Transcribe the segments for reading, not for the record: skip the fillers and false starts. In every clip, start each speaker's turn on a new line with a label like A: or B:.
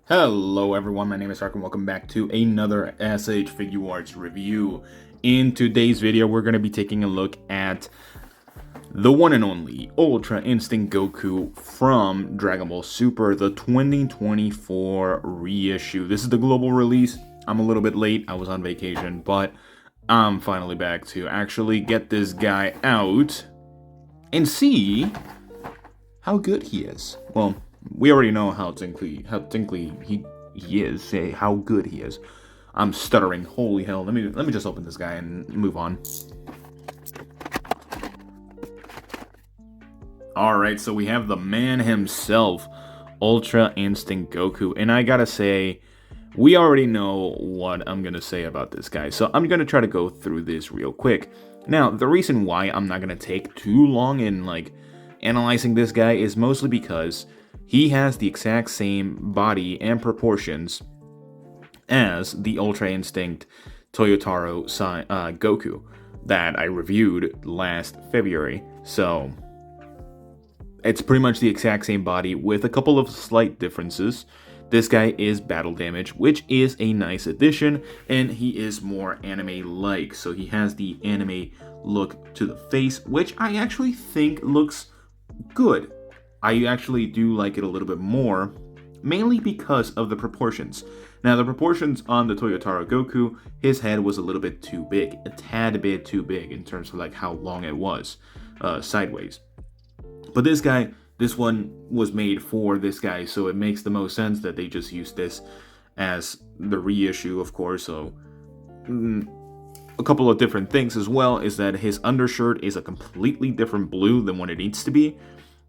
A: Hello everyone, my name is Ark and welcome back to another SH Figuarts review. In today's video, we're going to be taking a look at the one and only Ultra Instinct Goku from Dragon Ball Super, the 2024 reissue. This is the global release. I'm a little bit late, I was on vacation, but I'm finally back to actually get this guy out and see how good he is. Well, we already know how tinkly he is. Say how good he is. I'm stuttering. Holy hell! Let me just open this guy and move on. All right, so we have the man himself, Ultra Instinct Goku, and I gotta say, we already know what I'm gonna say about this guy. So I'm gonna try to go through this real quick. Now, the reason why I'm not gonna take too long in analyzing this guy is mostly because he has the exact same body and proportions as the Ultra Instinct Toyotaro Goku that I reviewed last February. So it's pretty much the exact same body with a couple of slight differences. This guy is battle damage, which is a nice addition, and he is more anime-like. So he has the anime look to the face, which I actually think looks good. I actually do like it a little bit more, mainly because of the proportions. Now, the proportions on the Toyotaro Goku, his head was a little bit too big, a tad bit too big in terms of how long it was sideways. But this guy, this one was made for this guy, so it makes the most sense that they just use this as the reissue, of course. So a couple of different things as well is that his undershirt is a completely different blue than what it needs to be.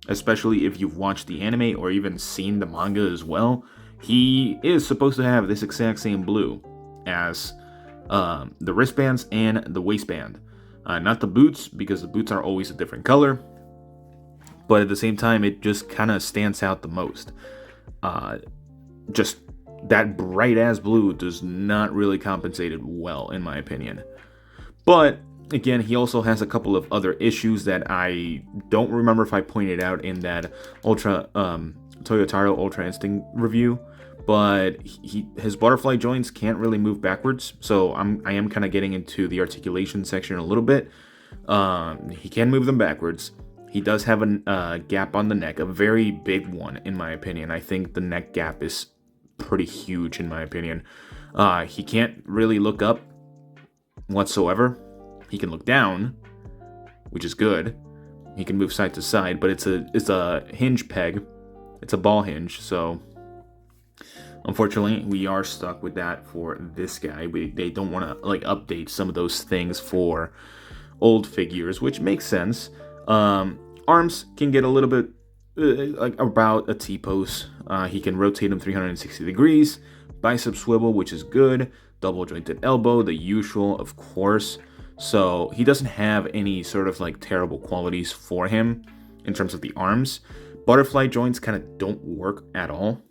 A: Especially if you've watched the anime or even seen the manga as well, he is supposed to have this exact same blue as the wristbands and the waistband. Not the boots, because the boots are always a different color, but at the same time, it just kind of stands out the most. Just that bright-ass blue does not really compensate it well, in my opinion. But again, he also has a couple of other issues that I don't remember if I pointed out in that Toyotaro Ultra Instinct review, but his butterfly joints can't really move backwards, so I am kind of getting into the articulation section a little bit. He can move them backwards. He does have a gap on the neck, a very big one in my opinion. I think the neck gap is pretty huge in my opinion. He can't really look up whatsoever. He can look down, which is good. He can move side to side, but it's a hinge peg. It's a ball hinge, so unfortunately we are stuck with that for this guy. They don't want to update some of those things for old figures, which makes sense. Arms can get a little bit about a T-pose. He can rotate them 360 degrees. Bicep swivel, which is good. Double jointed elbow, the usual, of course. So he doesn't have any sort of terrible qualities for him in terms of the arms. Butterfly joints kind of don't work at all.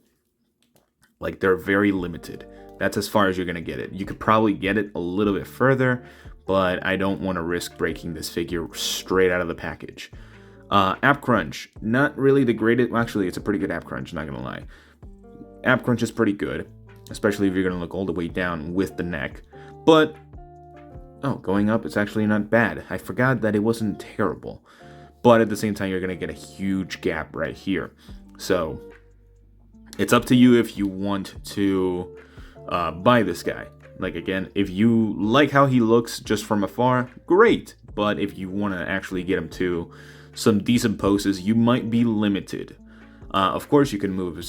A: They're very limited. That's as far as you're going to get it. You could probably get it a little bit further, but I don't want to risk breaking this figure straight out of the package. Ab crunch, not really the greatest. Well, actually, it's a pretty good ab crunch, not going to lie. Ab crunch is pretty good, especially if you're going to look all the way down with the neck. But going up, it's actually not bad. I forgot that it wasn't terrible. But at the same time, you're going to get a huge gap right here. So it's up to you if you want to buy this guy. Again, if you like how he looks just from afar, great. But if you want to actually get him to some decent poses, you might be limited. Of course, you can move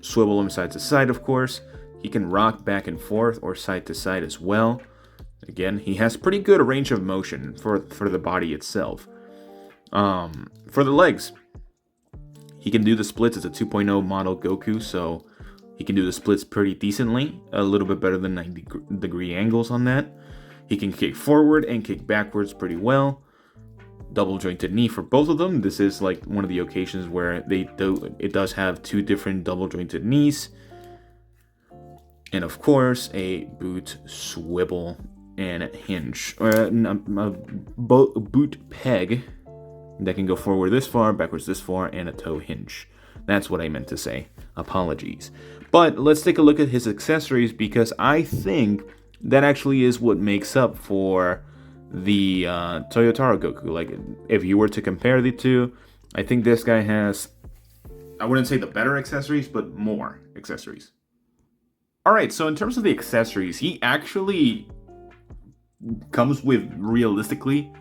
A: swivel him side to side, of course. He can rock back and forth or side to side as well. Again, he has pretty good range of motion for the body itself. For the legs, he can do the splits. It's a 2.0 model Goku, so he can do the splits pretty decently. A little bit better than 90-degree angles on that. He can kick forward and kick backwards pretty well. Double jointed knee for both of them. This is one of the occasions where it does have two different double jointed knees. And of course, a boot swivel and hinge, or a boot peg that can go forward this far, backwards this far, and a toe hinge. That's what I meant to say. Apologies. But let's take a look at his accessories, because I think that actually is what makes up for the Toyotaro Goku. Like, if you were to compare the two, I think this guy has, I wouldn't say the better accessories, but more accessories. Alright, so in terms of the accessories, he actually comes with, realistically,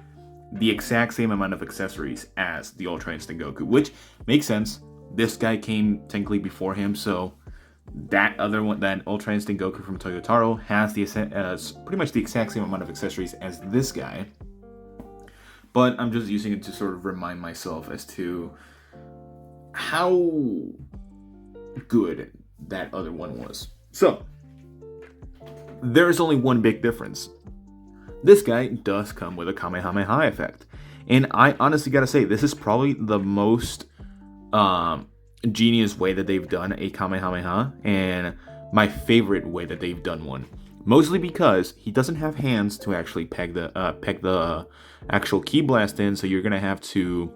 A: the exact same amount of accessories as the Ultra Instinct Goku, which makes sense. This guy came technically before him, so that other one, that Ultra Instinct Goku from Toyotaro, has the pretty much the exact same amount of accessories as this guy. But I'm just using it to sort of remind myself as to how good that other one was. So, there's only one big difference. This guy does come with a Kamehameha effect. And I honestly gotta say, this is probably the most genius way that they've done a Kamehameha, and my favorite way that they've done one. Mostly because he doesn't have hands to actually peg the actual Ki Blast in, so you're gonna have to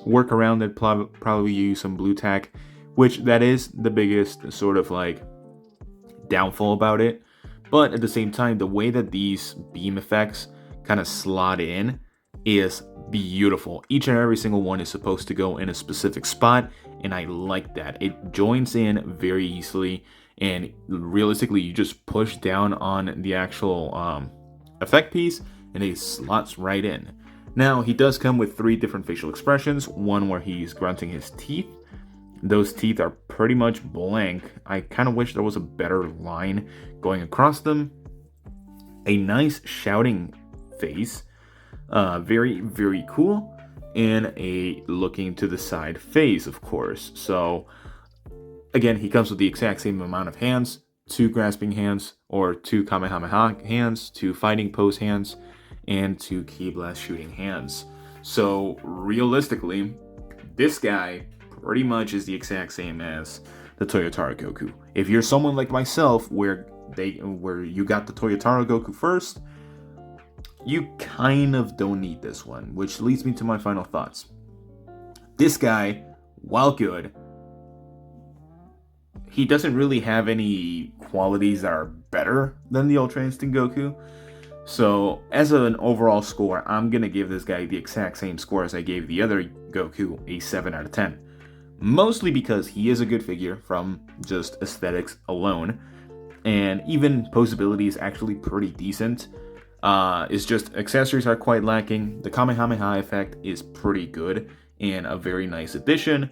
A: work around it, probably use some blue tack, which that is the biggest sort of like downfall about it. But at the same time, the way that these beam effects kind of slot in is beautiful. Each and every single one is supposed to go in a specific spot, and I like that. It joins in very easily, and realistically, you just push down on the actual effect piece, and it slots right in. Now, he does come with 3 different facial expressions. One where he's grunting his teeth. Those teeth are pretty much blank. I kind of wish there was a better line going across them. A nice shouting face. Very, very cool. And a looking to the side face, of course. So, again, he comes with the exact same amount of hands. 2 grasping hands, or 2 Kamehameha hands, 2 fighting pose hands, and 2 Ki Blast shooting hands. So, realistically, this guy pretty much is the exact same as the Toyotaro Goku. If you're someone like myself, where you got the Toyotaro Goku first, you kind of don't need this one, which leads me to my final thoughts. This guy, while good, he doesn't really have any qualities that are better than the Ultra Instinct Goku. So, as an overall score, I'm gonna give this guy the exact same score as I gave the other Goku, a 7 out of 10. Mostly because he is a good figure from just aesthetics alone, and even posability is actually pretty decent. It's just accessories are quite lacking. The Kamehameha effect is pretty good and a very nice addition,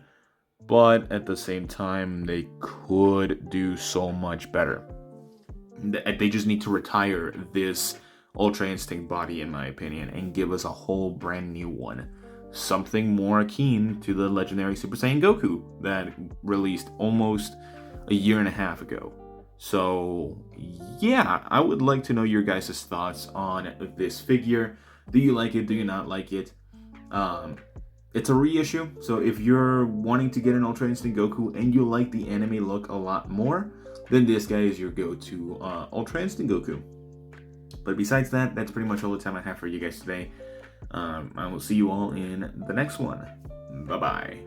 A: but at the same time, they could do so much better. They just need to retire this Ultra Instinct body, in my opinion, and give us a whole brand new one. Something more akin to the legendary Super Saiyan Goku that released almost a year and a half ago. So, yeah, I would like to know your guys' thoughts on this figure. Do you like it? Do you not like it? It's a reissue, so if you're wanting to get an Ultra Instinct Goku and you like the anime look a lot more, then this guy is your go-to Ultra Instinct Goku. But besides that, that's pretty much all the time I have for you guys today. I will see you all in the next one. Bye-bye.